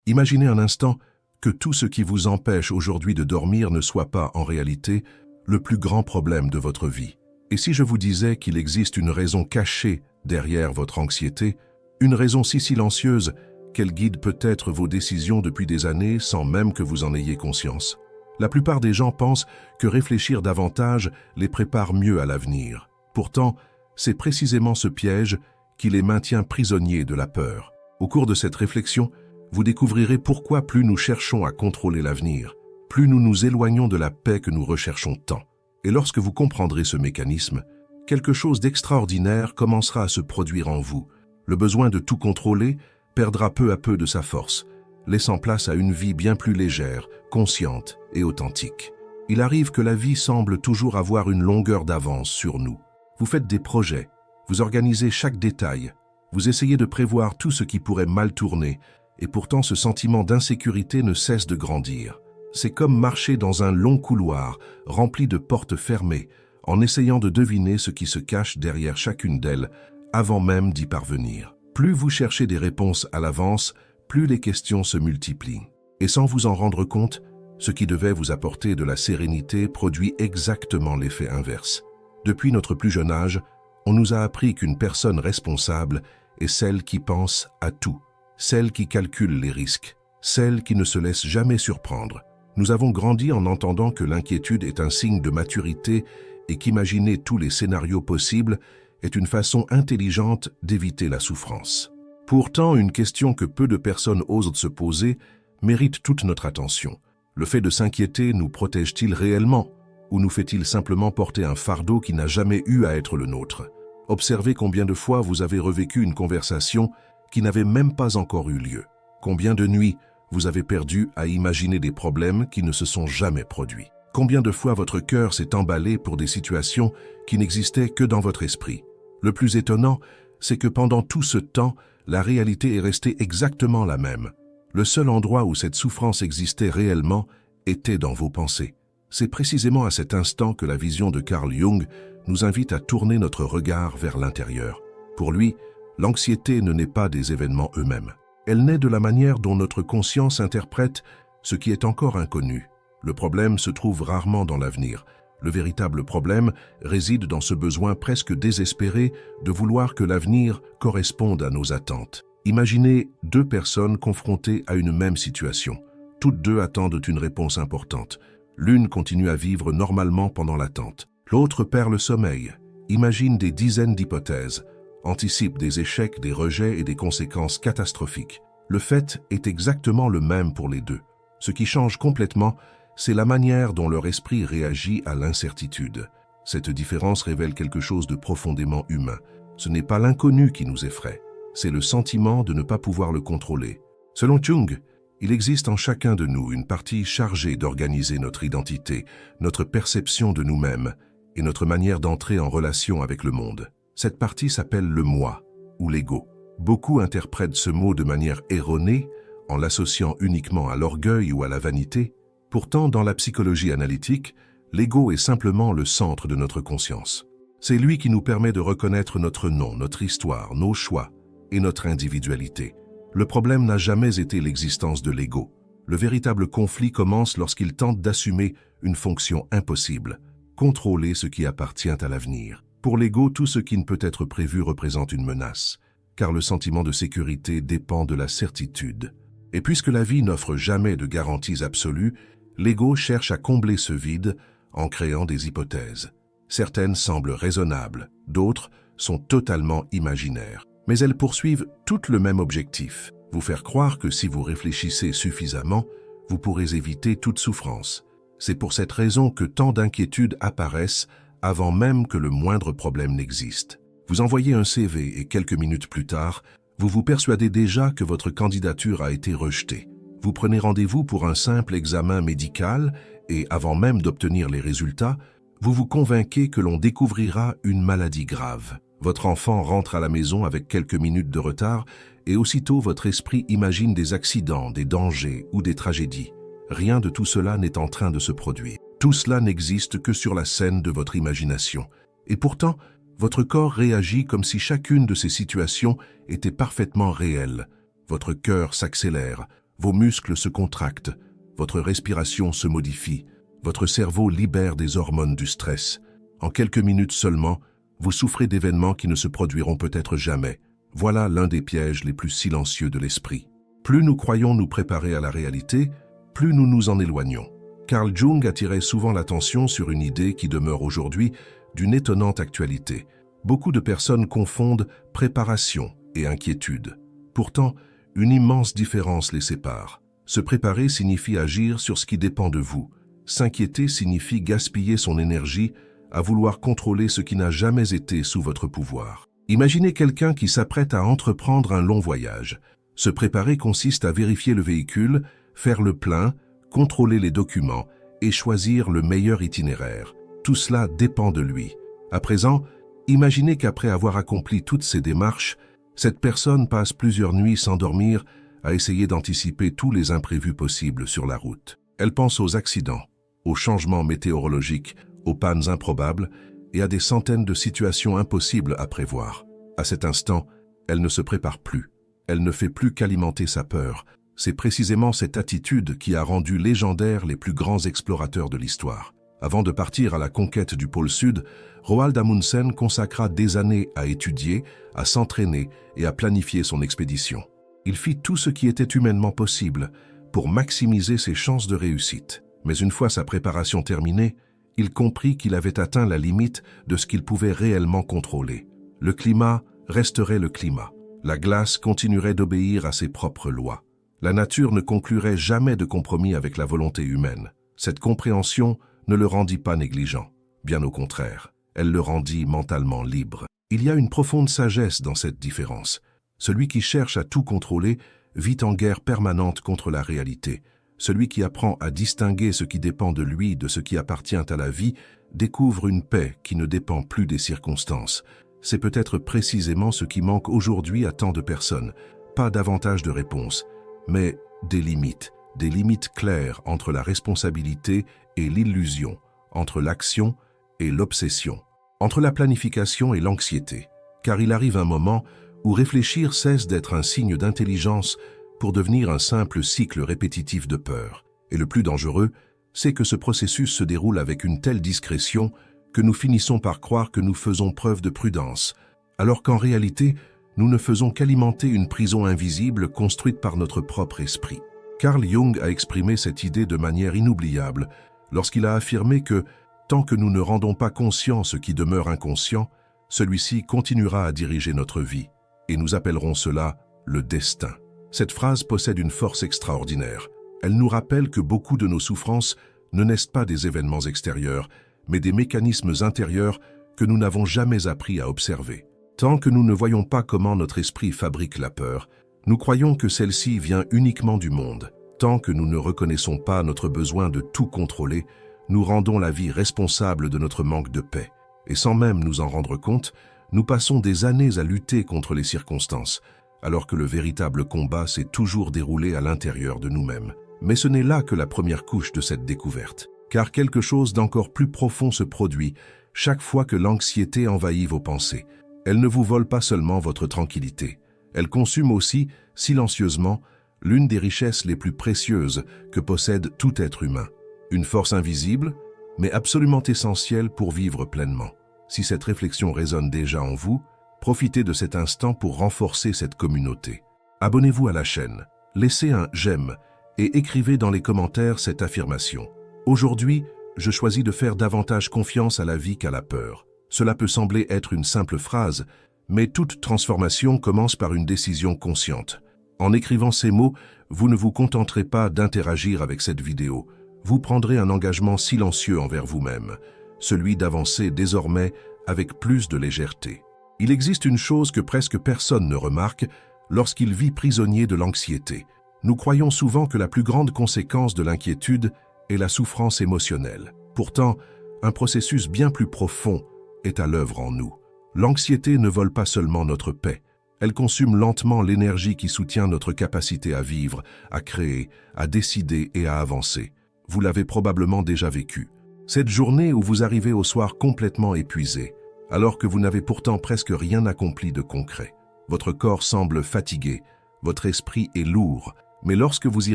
Imaginez un instant que tout ce qui vous empêche aujourd'hui de dormir ne soit pas, en réalité, le plus grand problème de votre vie. Et si je vous disais qu'il existe une raison cachée derrière votre anxiété, une raison si silencieuse qu'elle guide peut-être vos décisions depuis des années sans même que vous en ayez conscience? La plupart des gens pensent que réfléchir davantage les prépare mieux à l'avenir. Pourtant, c'est précisément ce piège qui les maintient prisonniers de la peur. Au cours de cette réflexion, vous découvrirez pourquoi plus nous cherchons à contrôler l'avenir, plus nous nous éloignons de la paix que nous recherchons tant. Et lorsque vous comprendrez ce mécanisme, quelque chose d'extraordinaire commencera à se produire en vous. Le besoin de tout contrôler perdra peu à peu de sa force, laissant place à une vie bien plus légère, consciente et authentique. Il arrive que la vie semble toujours avoir une longueur d'avance sur nous. Vous faites des projets, vous organisez chaque détail, vous essayez de prévoir tout ce qui pourrait mal tourner, et pourtant ce sentiment d'insécurité ne cesse de grandir. C'est comme marcher dans un long couloir, rempli de portes fermées, en essayant de deviner ce qui se cache derrière chacune d'elles, avant même d'y parvenir. Plus vous cherchez des réponses à l'avance, plus les questions se multiplient. Et sans vous en rendre compte, ce qui devait vous apporter de la sérénité produit exactement l'effet inverse. Depuis notre plus jeune âge, on nous a appris qu'une personne responsable est celle qui pense à tout, celle qui calcule les risques, celle qui ne se laisse jamais surprendre. Nous avons grandi en entendant que l'inquiétude est un signe de maturité et qu'imaginer tous les scénarios possibles est une façon intelligente d'éviter la souffrance. Pourtant, une question que peu de personnes osent se poser mérite toute notre attention. Le fait de s'inquiéter nous protège-t-il réellement ou nous fait-il simplement porter un fardeau qui n'a jamais eu à être le nôtre? Observez combien de fois vous avez revécu une conversation qui n'avait même pas encore eu lieu. Combien de nuits vous avez perdu à imaginer des problèmes qui ne se sont jamais produits. Combien de fois votre cœur s'est emballé pour des situations qui n'existaient que dans votre esprit. Le plus étonnant, c'est que pendant tout ce temps, la réalité est restée exactement la même. Le seul endroit où cette souffrance existait réellement était dans vos pensées. C'est précisément à cet instant que la vision de Carl Jung nous invite à tourner notre regard vers l'intérieur. Pour lui, l'anxiété ne naît pas des événements eux-mêmes. Elle naît de la manière dont notre conscience interprète ce qui est encore inconnu. Le problème se trouve rarement dans l'avenir. Le véritable problème réside dans ce besoin presque désespéré de vouloir que l'avenir corresponde à nos attentes. Imaginez deux personnes confrontées à une même situation. Toutes deux attendent une réponse importante. L'une continue à vivre normalement pendant l'attente. L'autre perd le sommeil, imagine des dizaines d'hypothèses, anticipe des échecs, des rejets et des conséquences catastrophiques. Le fait est exactement le même pour les deux. Ce qui change complètement, c'est la manière dont leur esprit réagit à l'incertitude. Cette différence révèle quelque chose de profondément humain. Ce n'est pas l'inconnu qui nous effraie, c'est le sentiment de ne pas pouvoir le contrôler. Selon Jung, il existe en chacun de nous une partie chargée d'organiser notre identité, notre perception de nous-mêmes et notre manière d'entrer en relation avec le monde. Cette partie s'appelle le moi ou l'ego. Beaucoup interprètent ce mot de manière erronée en l'associant uniquement à l'orgueil ou à la vanité. Pourtant, dans la psychologie analytique, l'ego est simplement le centre de notre conscience. C'est lui qui nous permet de reconnaître notre nom, notre histoire, nos choix et notre individualité. Le problème n'a jamais été l'existence de l'ego. Le véritable conflit commence lorsqu'il tente d'assumer une fonction impossible, contrôler ce qui appartient à l'avenir. Pour l'ego, tout ce qui ne peut être prévu représente une menace, car le sentiment de sécurité dépend de la certitude. Et puisque la vie n'offre jamais de garanties absolues, l'ego cherche à combler ce vide en créant des hypothèses. Certaines semblent raisonnables, d'autres sont totalement imaginaires. Mais elles poursuivent toutes le même objectif, vous faire croire que si vous réfléchissez suffisamment, vous pourrez éviter toute souffrance. C'est pour cette raison que tant d'inquiétudes apparaissent avant même que le moindre problème n'existe. Vous envoyez un CV et quelques minutes plus tard, vous vous persuadez déjà que votre candidature a été rejetée. Vous prenez rendez-vous pour un simple examen médical et avant même d'obtenir les résultats, vous vous convainquez que l'on découvrira une maladie grave. Votre enfant rentre à la maison avec quelques minutes de retard et aussitôt votre esprit imagine des accidents, des dangers ou des tragédies. Rien de tout cela n'est en train de se produire. Tout cela n'existe que sur la scène de votre imagination. Et pourtant, votre corps réagit comme si chacune de ces situations était parfaitement réelle. Votre cœur s'accélère, Vos muscles se contractent, votre respiration se modifie, votre cerveau libère des hormones du stress. En quelques minutes seulement, vous souffrez d'événements qui ne se produiront peut-être jamais. Voilà l'un des pièges les plus silencieux de l'esprit. Plus nous croyons nous préparer à la réalité, plus nous nous en éloignons. Carl Jung attirait souvent l'attention sur une idée qui demeure aujourd'hui d'une étonnante actualité. Beaucoup de personnes confondent préparation et inquiétude. Pourtant, une immense différence les sépare. Se préparer signifie agir sur ce qui dépend de vous. S'inquiéter signifie gaspiller son énergie à vouloir contrôler ce qui n'a jamais été sous votre pouvoir. Imaginez quelqu'un qui s'apprête à entreprendre un long voyage. Se préparer consiste à vérifier le véhicule, faire le plein, contrôler les documents et choisir le meilleur itinéraire. Tout cela dépend de lui. À présent, imaginez qu'après avoir accompli toutes ces démarches, cette personne passe plusieurs nuits sans dormir à essayer d'anticiper tous les imprévus possibles sur la route. Elle pense aux accidents, aux changements météorologiques, aux pannes improbables et à des centaines de situations impossibles à prévoir. À cet instant, elle ne se prépare plus. Elle ne fait plus qu'alimenter sa peur. C'est précisément cette attitude qui a rendu légendaires les plus grands explorateurs de l'histoire. Avant de partir à la conquête du pôle Sud, Roald Amundsen consacra des années à étudier, à s'entraîner et à planifier son expédition. Il fit tout ce qui était humainement possible pour maximiser ses chances de réussite. Mais une fois sa préparation terminée, il comprit qu'il avait atteint la limite de ce qu'il pouvait réellement contrôler. Le climat resterait le climat. La glace continuerait d'obéir à ses propres lois. La nature ne conclurait jamais de compromis avec la volonté humaine. Cette compréhension ne le rendit pas négligent. Bien au contraire, elle le rendit mentalement libre. Il y a une profonde sagesse dans cette différence. Celui qui cherche à tout contrôler vit en guerre permanente contre la réalité. Celui qui apprend à distinguer ce qui dépend de lui de ce qui appartient à la vie découvre une paix qui ne dépend plus des circonstances. C'est peut-être précisément ce qui manque aujourd'hui à tant de personnes. Pas davantage de réponses, mais des limites claires entre la responsabilité et l'illusion, entre l'action et l'obsession, entre la planification et l'anxiété. Car il arrive un moment où réfléchir cesse d'être un signe d'intelligence pour devenir un simple cycle répétitif de peur. Et le plus dangereux, c'est que ce processus se déroule avec une telle discrétion que nous finissons par croire que nous faisons preuve de prudence, alors qu'en réalité, nous ne faisons qu'alimenter une prison invisible construite par notre propre esprit. Carl Jung a exprimé cette idée de manière inoubliable lorsqu'il a affirmé que, tant que nous ne rendons pas conscient ce qui demeure inconscient, celui-ci continuera à diriger notre vie, et nous appellerons cela le destin. Cette phrase possède une force extraordinaire. Elle nous rappelle que beaucoup de nos souffrances ne naissent pas des événements extérieurs, mais des mécanismes intérieurs que nous n'avons jamais appris à observer. Tant que nous ne voyons pas comment notre esprit fabrique la peur, nous croyons que celle-ci vient uniquement du monde. Tant que nous ne reconnaissons pas notre besoin de tout contrôler, nous rendons la vie responsable de notre manque de paix. Et sans même nous en rendre compte, nous passons des années à lutter contre les circonstances, alors que le véritable combat s'est toujours déroulé à l'intérieur de nous-mêmes. Mais ce n'est là que la première couche de cette découverte. Car quelque chose d'encore plus profond se produit chaque fois que l'anxiété envahit vos pensées. Elle ne vous vole pas seulement votre tranquillité, elle consume aussi, silencieusement, l'une des richesses les plus précieuses que possède tout être humain. Une force invisible, mais absolument essentielle pour vivre pleinement. Si cette réflexion résonne déjà en vous, profitez de cet instant pour renforcer cette communauté. Abonnez-vous à la chaîne, laissez un j'aime et écrivez dans les commentaires cette affirmation. Aujourd'hui, je choisis de faire davantage confiance à la vie qu'à la peur. Cela peut sembler être une simple phrase, mais toute transformation commence par une décision consciente. En écrivant ces mots, vous ne vous contenterez pas d'interagir avec cette vidéo. Vous prendrez un engagement silencieux envers vous-même, celui d'avancer désormais avec plus de légèreté. Il existe une chose que presque personne ne remarque lorsqu'il vit prisonnier de l'anxiété. Nous croyons souvent que la plus grande conséquence de l'inquiétude est la souffrance émotionnelle. Pourtant, un processus bien plus profond est à l'œuvre en nous. L'anxiété ne vole pas seulement notre paix, elle consume lentement l'énergie qui soutient notre capacité à vivre, à créer, à décider et à avancer. Vous l'avez probablement déjà vécu. Cette journée où vous arrivez au soir complètement épuisé, alors que vous n'avez pourtant presque rien accompli de concret. Votre corps semble fatigué, votre esprit est lourd, Mais lorsque vous y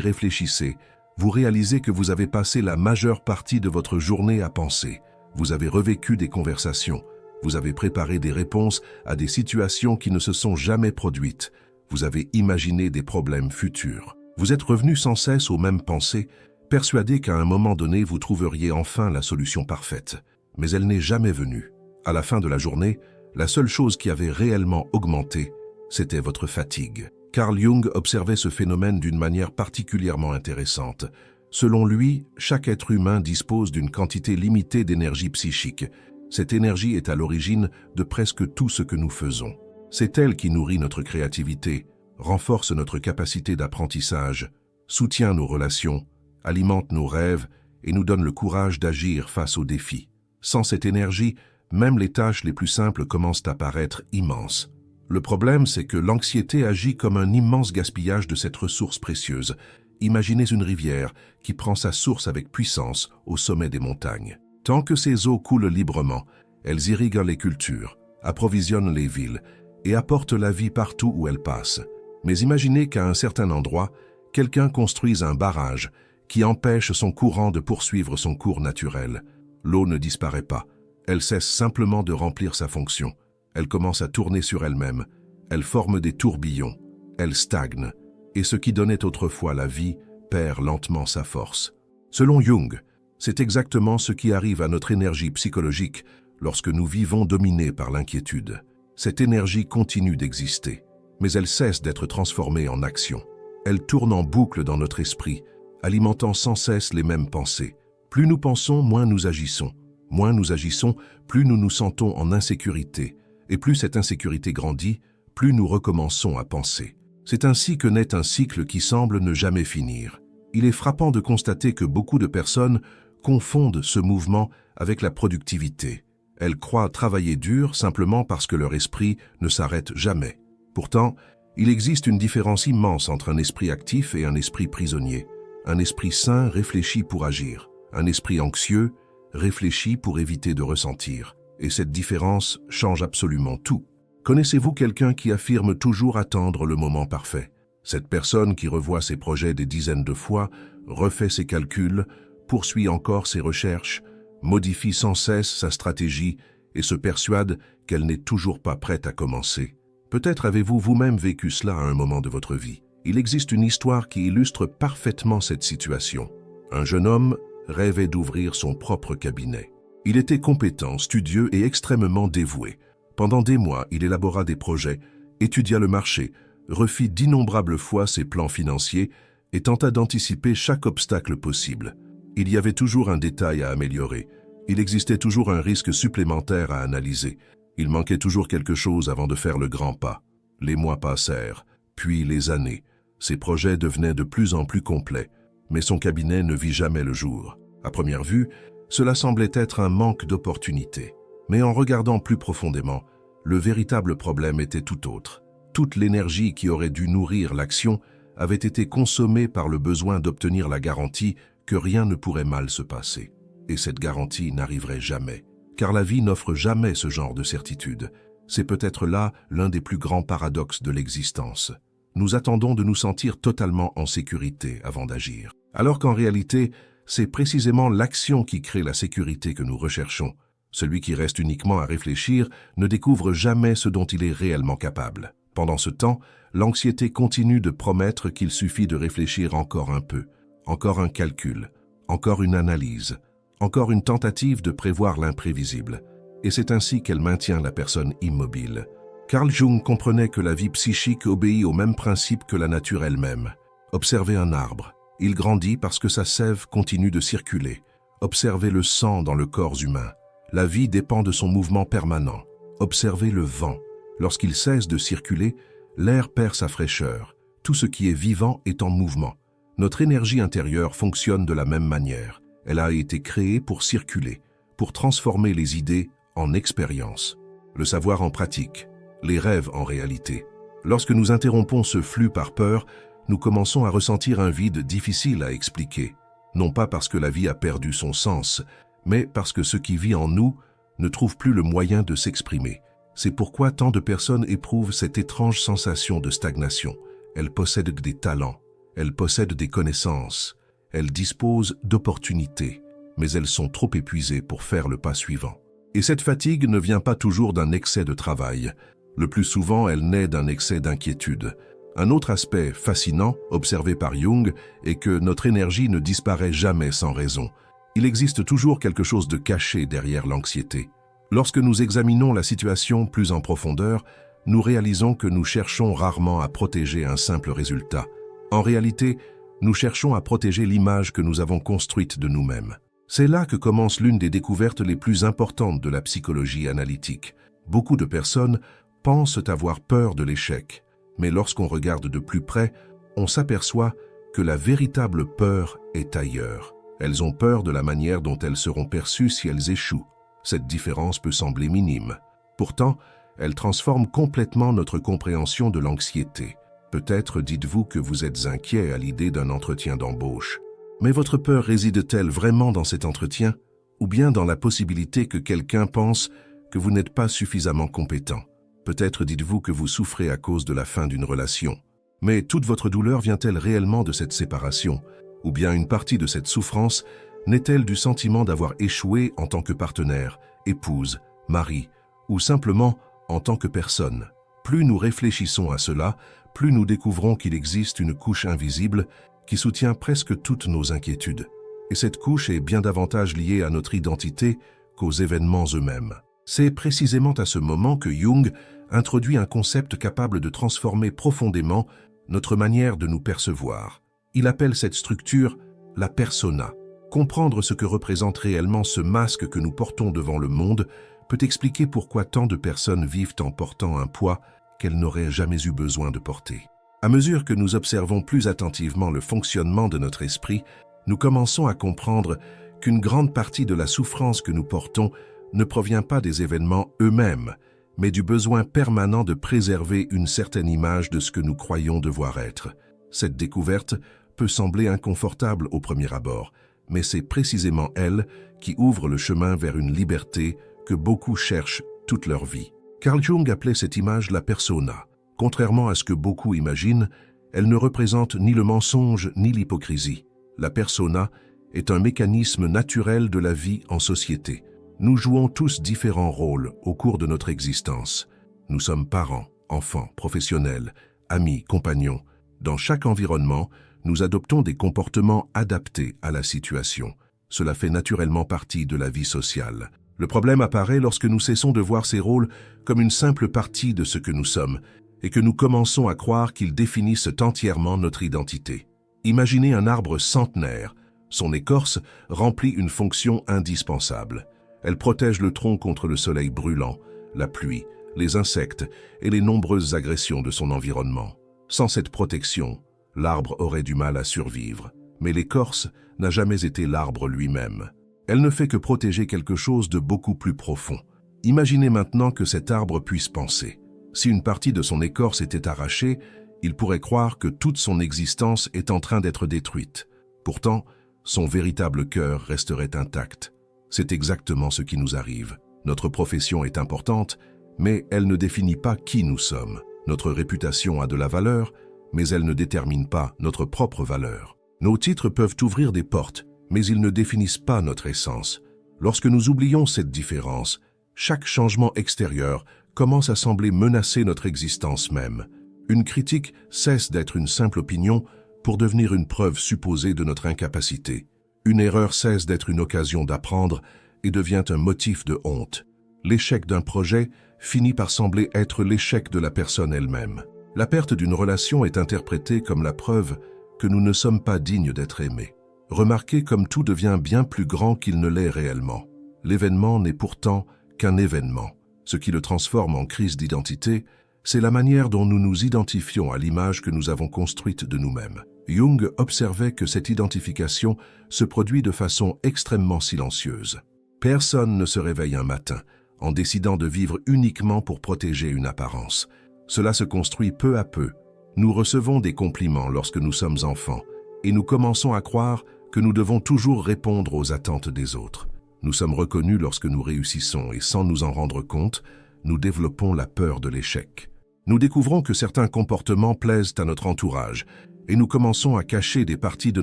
réfléchissez, vous réalisez que vous avez passé la majeure partie de votre journée à penser. Vous avez revécu des conversations. Vous avez préparé des réponses à des situations qui ne se sont jamais produites. Vous avez imaginé des problèmes futurs. Vous êtes revenu sans cesse aux mêmes pensées, persuadé qu'à un moment donné, vous trouveriez enfin la solution parfaite. Mais elle n'est jamais venue. À la fin de la journée, la seule chose qui avait réellement augmenté, c'était votre fatigue. Carl Jung observait ce phénomène d'une manière particulièrement intéressante. Selon lui, chaque être humain dispose d'une quantité limitée d'énergie psychique. Cette énergie est à l'origine de presque tout ce que nous faisons. C'est elle qui nourrit notre créativité, renforce notre capacité d'apprentissage, soutient nos relations, alimente nos rêves et nous donne le courage d'agir face aux défis. Sans cette énergie, même les tâches les plus simples commencent à paraître immenses. Le problème, c'est que l'anxiété agit comme un immense gaspillage de cette ressource précieuse. Imaginez une rivière qui prend sa source avec puissance au sommet des montagnes. Tant que ces eaux coulent librement, elles irriguent les cultures, approvisionnent les villes et apportent la vie partout où elles passent. Mais imaginez qu'à un certain endroit, quelqu'un construise un barrage qui empêche son courant de poursuivre son cours naturel. L'eau ne disparaît pas, elle cesse simplement de remplir sa fonction. Elle commence à tourner sur elle-même, elle forme des tourbillons, elle stagne, et ce qui donnait autrefois la vie perd lentement sa force. Selon Jung, c'est exactement ce qui arrive à notre énergie psychologique lorsque nous vivons dominés par l'inquiétude. Cette énergie continue d'exister, mais elle cesse d'être transformée en action. Elle tourne en boucle dans notre esprit, alimentant sans cesse les mêmes pensées. Plus nous pensons, moins nous agissons. Moins nous agissons, plus nous nous sentons en insécurité. Et plus cette insécurité grandit, plus nous recommençons à penser. C'est ainsi que naît un cycle qui semble ne jamais finir. Il est frappant de constater que beaucoup de personnes confondent ce mouvement avec la productivité. Elles croient travailler dur simplement parce que leur esprit ne s'arrête jamais. Pourtant, il existe une différence immense entre un esprit actif et un esprit prisonnier. Un esprit sain réfléchit pour agir. Un esprit anxieux réfléchit pour éviter de ressentir. Et cette différence change absolument tout. Connaissez-vous quelqu'un qui affirme toujours attendre le moment parfait? Cette personne qui revoit ses projets des dizaines de fois, refait ses calculs, poursuit encore ses recherches, modifie sans cesse sa stratégie et se persuade qu'elle n'est toujours pas prête à commencer. Peut-être avez-vous vous-même vécu cela à un moment de votre vie. Il existe une histoire qui illustre parfaitement cette situation. Un jeune homme rêvait d'ouvrir son propre cabinet. Il était compétent, studieux et extrêmement dévoué. Pendant des mois, il élabora des projets, étudia le marché, refit d'innombrables fois ses plans financiers et tenta d'anticiper chaque obstacle possible. Il y avait toujours un détail à améliorer. Il existait toujours un risque supplémentaire à analyser. Il manquait toujours quelque chose avant de faire le grand pas. Les mois passèrent, puis les années. Ses projets devenaient de plus en plus complets, mais son cabinet ne vit jamais le jour. À première vue, cela semblait être un manque d'opportunité. Mais en regardant plus profondément, le véritable problème était tout autre. Toute l'énergie qui aurait dû nourrir l'action avait été consommée par le besoin d'obtenir la garantie que rien ne pourrait mal se passer. Et cette garantie n'arriverait jamais, car la vie n'offre jamais ce genre de certitude. C'est peut-être là l'un des plus grands paradoxes de l'existence. Nous attendons de nous sentir totalement en sécurité avant d'agir, alors qu'en réalité, c'est précisément l'action qui crée la sécurité que nous recherchons. Celui qui reste uniquement à réfléchir ne découvre jamais ce dont il est réellement capable. Pendant ce temps, l'anxiété continue de promettre qu'il suffit de réfléchir encore un peu, encore un calcul, encore une analyse, encore une tentative de prévoir l'imprévisible. Et c'est ainsi qu'elle maintient la personne immobile. Carl Jung comprenait que la vie psychique obéit au même principe que la nature elle-même. Observez un arbre. Il grandit parce que sa sève continue de circuler. Observez le sang dans le corps humain. La vie dépend de son mouvement permanent. Observez le vent. Lorsqu'il cesse de circuler, l'air perd sa fraîcheur. Tout ce qui est vivant est en mouvement. Notre énergie intérieure fonctionne de la même manière. Elle a été créée pour circuler, pour transformer les idées en expérience, le savoir en pratique, les rêves en réalité. Lorsque nous interrompons ce flux par peur, nous commençons à ressentir un vide difficile à expliquer. Non pas parce que la vie a perdu son sens, mais parce que ce qui vit en nous ne trouve plus le moyen de s'exprimer. C'est pourquoi tant de personnes éprouvent cette étrange sensation de stagnation. Elles possèdent des talents, elles possèdent des connaissances, elles disposent d'opportunités, mais elles sont trop épuisées pour faire le pas suivant. Et cette fatigue ne vient pas toujours d'un excès de travail. Le plus souvent, elle naît d'un excès d'inquiétude. Un autre aspect fascinant, observé par Jung, est que notre énergie ne disparaît jamais sans raison. Il existe toujours quelque chose de caché derrière l'anxiété. Lorsque nous examinons la situation plus en profondeur, nous réalisons que nous cherchons rarement à protéger un simple résultat. En réalité, nous cherchons à protéger l'image que nous avons construite de nous-mêmes. C'est là que commence l'une des découvertes les plus importantes de la psychologie analytique. Beaucoup de personnes pensent avoir peur de l'échec, mais lorsqu'on regarde de plus près, on s'aperçoit que la véritable peur est ailleurs. Elles ont peur de la manière dont elles seront perçues si elles échouent. Cette différence peut sembler minime. Pourtant, elle transforme complètement notre compréhension de l'anxiété. Peut-être dites-vous que vous êtes inquiet à l'idée d'un entretien d'embauche. Mais votre peur réside-t-elle vraiment dans cet entretien, ou bien dans la possibilité que quelqu'un pense que vous n'êtes pas suffisamment compétent? Peut-être dites-vous que vous souffrez à cause de la fin d'une relation. Mais toute votre douleur vient-elle réellement de cette séparation? Ou bien une partie de cette souffrance naît-elle du sentiment d'avoir échoué en tant que partenaire, épouse, mari, ou simplement en tant que personne? Plus nous réfléchissons à cela, plus nous découvrons qu'il existe une couche invisible qui soutient presque toutes nos inquiétudes. Et cette couche est bien davantage liée à notre identité qu'aux événements eux-mêmes. C'est précisément à ce moment que Jung introduit un concept capable de transformer profondément notre manière de nous percevoir. Il appelle cette structure la persona. Comprendre ce que représente réellement ce masque que nous portons devant le monde peut expliquer pourquoi tant de personnes vivent en portant un poids qu'elles n'auraient jamais eu besoin de porter. À mesure que nous observons plus attentivement le fonctionnement de notre esprit, nous commençons à comprendre qu'une grande partie de la souffrance que nous portons ne provient pas des événements eux-mêmes, mais du besoin permanent de préserver une certaine image de ce que nous croyons devoir être. Cette découverte peut sembler inconfortable au premier abord, mais c'est précisément elle qui ouvre le chemin vers une liberté que beaucoup cherchent toute leur vie. Carl Jung appelait cette image la persona. Contrairement à ce que beaucoup imaginent, elle ne représente ni le mensonge ni l'hypocrisie. La persona est un mécanisme naturel de la vie en société. Nous jouons tous différents rôles au cours de notre existence. Nous sommes parents, enfants, professionnels, amis, compagnons. Dans chaque environnement, nous adoptons des comportements adaptés à la situation. Cela fait naturellement partie de la vie sociale. Le problème apparaît lorsque nous cessons de voir ces rôles comme une simple partie de ce que nous sommes et que nous commençons à croire qu'ils définissent entièrement notre identité. Imaginez un arbre centenaire. Son écorce remplit une fonction indispensable. Elle protège le tronc contre le soleil brûlant, la pluie, les insectes et les nombreuses agressions de son environnement. Sans cette protection, l'arbre aurait du mal à survivre. Mais l'écorce n'a jamais été l'arbre lui-même. Elle ne fait que protéger quelque chose de beaucoup plus profond. Imaginez maintenant que cet arbre puisse penser. Si une partie de son écorce était arrachée, il pourrait croire que toute son existence est en train d'être détruite. Pourtant, son véritable cœur resterait intact. C'est exactement ce qui nous arrive. Notre profession est importante, mais elle ne définit pas qui nous sommes. Notre réputation a de la valeur, mais elle ne détermine pas notre propre valeur. Nos titres peuvent ouvrir des portes, mais ils ne définissent pas notre essence. Lorsque nous oublions cette différence, chaque changement extérieur commence à sembler menacer notre existence même. Une critique cesse d'être une simple opinion pour devenir une preuve supposée de notre incapacité. Une erreur cesse d'être une occasion d'apprendre et devient un motif de honte. L'échec d'un projet finit par sembler être l'échec de la personne elle-même. La perte d'une relation est interprétée comme la preuve que nous ne sommes pas dignes d'être aimés. Remarquez comme tout devient bien plus grand qu'il ne l'est réellement. L'événement n'est pourtant qu'un événement. Ce qui le transforme en crise d'identité, c'est la manière dont nous nous identifions à l'image que nous avons construite de nous-mêmes. Jung observait que cette identification se produit de façon extrêmement silencieuse. Personne ne se réveille un matin en décidant de vivre uniquement pour protéger une apparence. Cela se construit peu à peu. Nous recevons des compliments lorsque nous sommes enfants et nous commençons à croire que nous devons toujours répondre aux attentes des autres. Nous sommes reconnus lorsque nous réussissons et sans nous en rendre compte, nous développons la peur de l'échec. Nous découvrons que certains comportements plaisent à notre entourage et nous commençons à cacher des parties de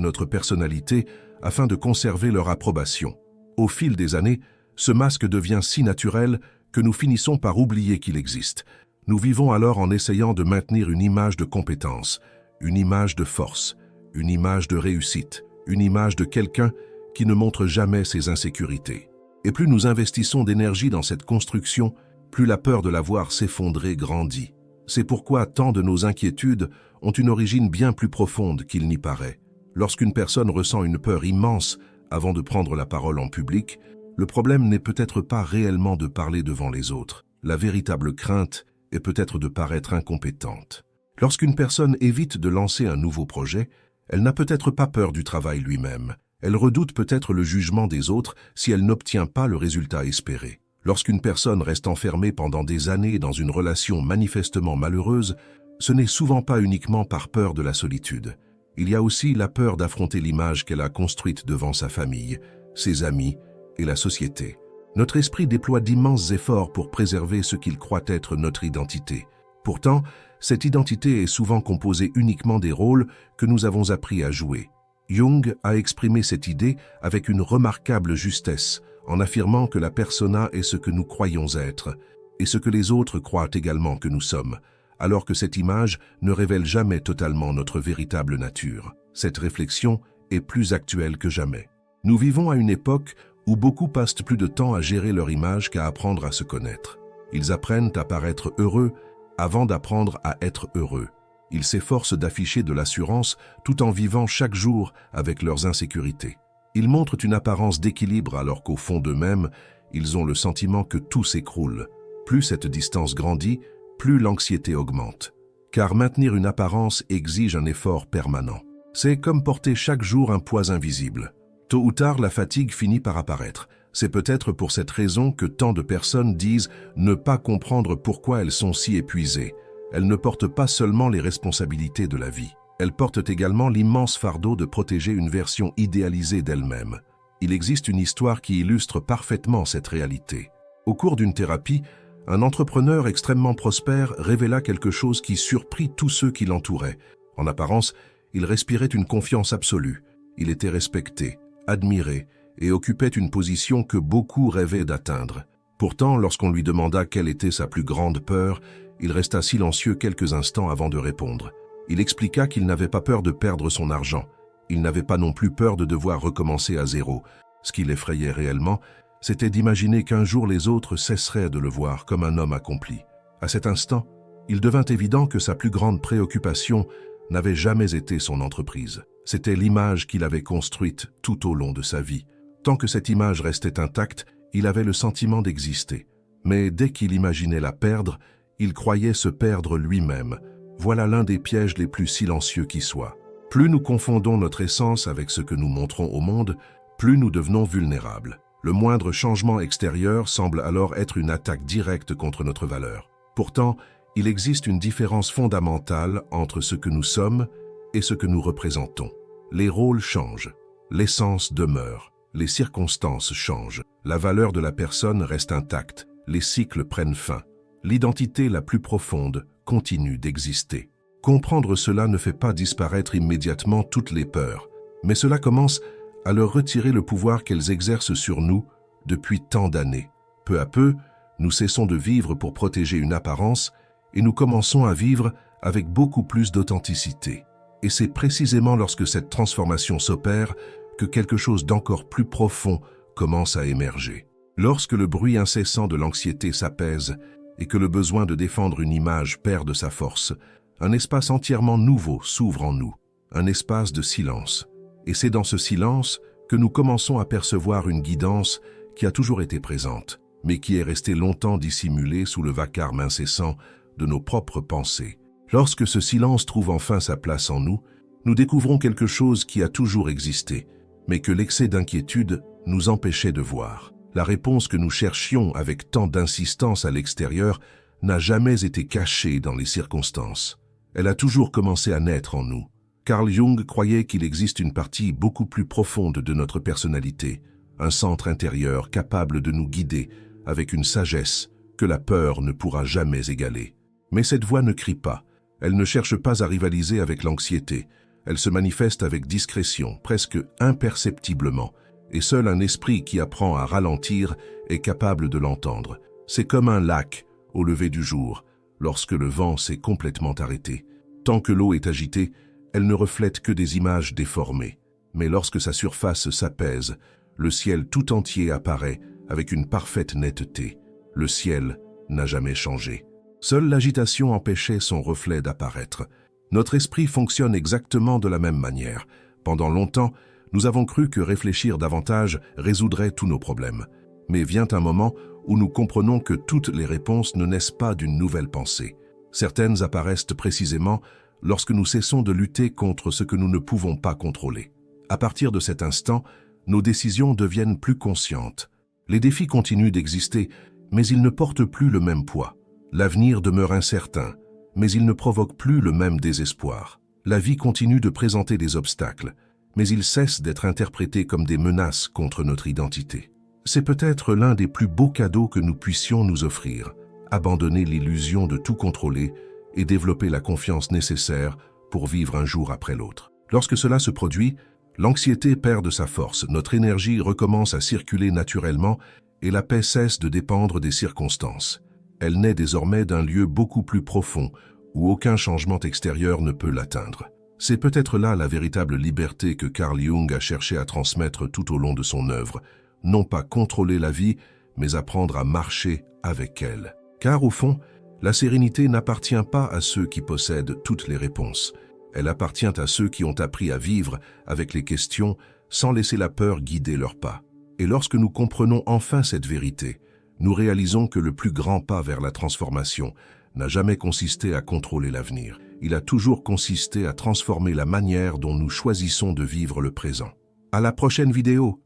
notre personnalité afin de conserver leur approbation. Au fil des années, ce masque devient si naturel que nous finissons par oublier qu'il existe. Nous vivons alors en essayant de maintenir une image de compétence, une image de force, une image de réussite, une image de quelqu'un qui ne montre jamais ses insécurités. Et plus nous investissons d'énergie dans cette construction, plus la peur de la voir s'effondrer grandit. C'est pourquoi tant de nos inquiétudes ont une origine bien plus profonde qu'il n'y paraît. Lorsqu'une personne ressent une peur immense avant de prendre la parole en public, le problème n'est peut-être pas réellement de parler devant les autres. La véritable crainte est peut-être de paraître incompétente. Lorsqu'une personne évite de lancer un nouveau projet, elle n'a peut-être pas peur du travail lui-même. Elle redoute peut-être le jugement des autres si elle n'obtient pas le résultat espéré. Lorsqu'une personne reste enfermée pendant des années dans une relation manifestement malheureuse, ce n'est souvent pas uniquement par peur de la solitude. Il y a aussi la peur d'affronter l'image qu'elle a construite devant sa famille, ses amis et la société. Notre esprit déploie d'immenses efforts pour préserver ce qu'il croit être notre identité. Pourtant, cette identité est souvent composée uniquement des rôles que nous avons appris à jouer. Jung a exprimé cette idée avec une remarquable justesse, en affirmant que la persona est ce que nous croyons être, et ce que les autres croient également que nous sommes, alors que cette image ne révèle jamais totalement notre véritable nature. Cette réflexion est plus actuelle que jamais. Nous vivons à une époque où beaucoup passent plus de temps à gérer leur image qu'à apprendre à se connaître. Ils apprennent à paraître heureux avant d'apprendre à être heureux. Ils s'efforcent d'afficher de l'assurance tout en vivant chaque jour avec leurs insécurités. Ils montrent une apparence d'équilibre alors qu'au fond d'eux-mêmes, ils ont le sentiment que tout s'écroule. Plus cette distance grandit, plus l'anxiété augmente. Car maintenir une apparence exige un effort permanent. C'est comme porter chaque jour un poids invisible. Tôt ou tard, la fatigue finit par apparaître. C'est peut-être pour cette raison que tant de personnes disent ne pas comprendre pourquoi elles sont si épuisées. Elles ne portent pas seulement les responsabilités de la vie. Elles portent également l'immense fardeau de protéger une version idéalisée d'elles-mêmes. Il existe une histoire qui illustre parfaitement cette réalité. Au cours d'une thérapie, un entrepreneur extrêmement prospère révéla quelque chose qui surprit tous ceux qui l'entouraient. En apparence, il respirait une confiance absolue. Il était respecté, admiré et occupait une position que beaucoup rêvaient d'atteindre. Pourtant, lorsqu'on lui demanda quelle était sa plus grande peur, il resta silencieux quelques instants avant de répondre. Il expliqua qu'il n'avait pas peur de perdre son argent. Il n'avait pas non plus peur de devoir recommencer à zéro. Ce qui l'effrayait réellement, c'était d'imaginer qu'un jour les autres cesseraient de le voir comme un homme accompli. À cet instant, il devint évident que sa plus grande préoccupation n'avait jamais été son entreprise. C'était l'image qu'il avait construite tout au long de sa vie. Tant que cette image restait intacte, il avait le sentiment d'exister. Mais dès qu'il imaginait la perdre, il croyait se perdre lui-même. Voilà l'un des pièges les plus silencieux qui soient. Plus nous confondons notre essence avec ce que nous montrons au monde, plus nous devenons vulnérables. Le moindre changement extérieur semble alors être une attaque directe contre notre valeur. Pourtant, il existe une différence fondamentale entre ce que nous sommes et ce que nous représentons. Les rôles changent, l'essence demeure, les circonstances changent, la valeur de la personne reste intacte, les cycles prennent fin. L'identité la plus profonde continue d'exister. Comprendre cela ne fait pas disparaître immédiatement toutes les peurs, mais cela commence à leur retirer le pouvoir qu'elles exercent sur nous depuis tant d'années. Peu à peu, nous cessons de vivre pour protéger une apparence et nous commençons à vivre avec beaucoup plus d'authenticité. Et c'est précisément lorsque cette transformation s'opère que quelque chose d'encore plus profond commence à émerger. Lorsque le bruit incessant de l'anxiété s'apaise et que le besoin de défendre une image perd de sa force, un espace entièrement nouveau s'ouvre en nous, un espace de silence. Et c'est dans ce silence que nous commençons à percevoir une guidance qui a toujours été présente, mais qui est restée longtemps dissimulée sous le vacarme incessant de nos propres pensées. Lorsque ce silence trouve enfin sa place en nous, nous découvrons quelque chose qui a toujours existé, mais que l'excès d'inquiétude nous empêchait de voir. La réponse que nous cherchions avec tant d'insistance à l'extérieur n'a jamais été cachée dans les circonstances. Elle a toujours commencé à naître en nous. Carl Jung croyait qu'il existe une partie beaucoup plus profonde de notre personnalité, un centre intérieur capable de nous guider avec une sagesse que la peur ne pourra jamais égaler. Mais cette voix ne crie pas, elle ne cherche pas à rivaliser avec l'anxiété, Elle se manifeste avec discrétion, presque imperceptiblement, et seul un esprit qui apprend à ralentir est capable de l'entendre. C'est comme un lac au lever du jour, lorsque le vent s'est complètement arrêté. Tant que l'eau est agitée, elle ne reflète que des images déformées. Mais lorsque sa surface s'apaise, le ciel tout entier apparaît avec une parfaite netteté. Le ciel n'a jamais changé. Seule l'agitation empêchait son reflet d'apparaître. Notre esprit fonctionne exactement de la même manière. Pendant longtemps, nous avons cru que réfléchir davantage résoudrait tous nos problèmes. Mais vient un moment où nous comprenons que toutes les réponses ne naissent pas d'une nouvelle pensée. Certaines apparaissent précisément lorsque nous cessons de lutter contre ce que nous ne pouvons pas contrôler. À partir de cet instant, nos décisions deviennent plus conscientes. Les défis continuent d'exister, mais ils ne portent plus le même poids. L'avenir demeure incertain, mais il ne provoque plus le même désespoir. La vie continue de présenter des obstacles, mais ils cessent d'être interprétés comme des menaces contre notre identité. C'est peut-être l'un des plus beaux cadeaux que nous puissions nous offrir, abandonner l'illusion de tout contrôler et développer la confiance nécessaire pour vivre un jour après l'autre. Lorsque cela se produit, l'anxiété perd de sa force, notre énergie recommence à circuler naturellement et la paix cesse de dépendre des circonstances. Elle naît désormais d'un lieu beaucoup plus profond où aucun changement extérieur ne peut l'atteindre. C'est peut-être là la véritable liberté que Carl Jung a cherché à transmettre tout au long de son œuvre, non pas contrôler la vie, mais apprendre à marcher avec elle. Car au fond, la sérénité n'appartient pas à ceux qui possèdent toutes les réponses. Elle appartient à ceux qui ont appris à vivre avec les questions sans laisser la peur guider leurs pas. Et lorsque nous comprenons enfin cette vérité, nous réalisons que le plus grand pas vers la transformation n'a jamais consisté à contrôler l'avenir. Il a toujours consisté à transformer la manière dont nous choisissons de vivre le présent. À la prochaine vidéo!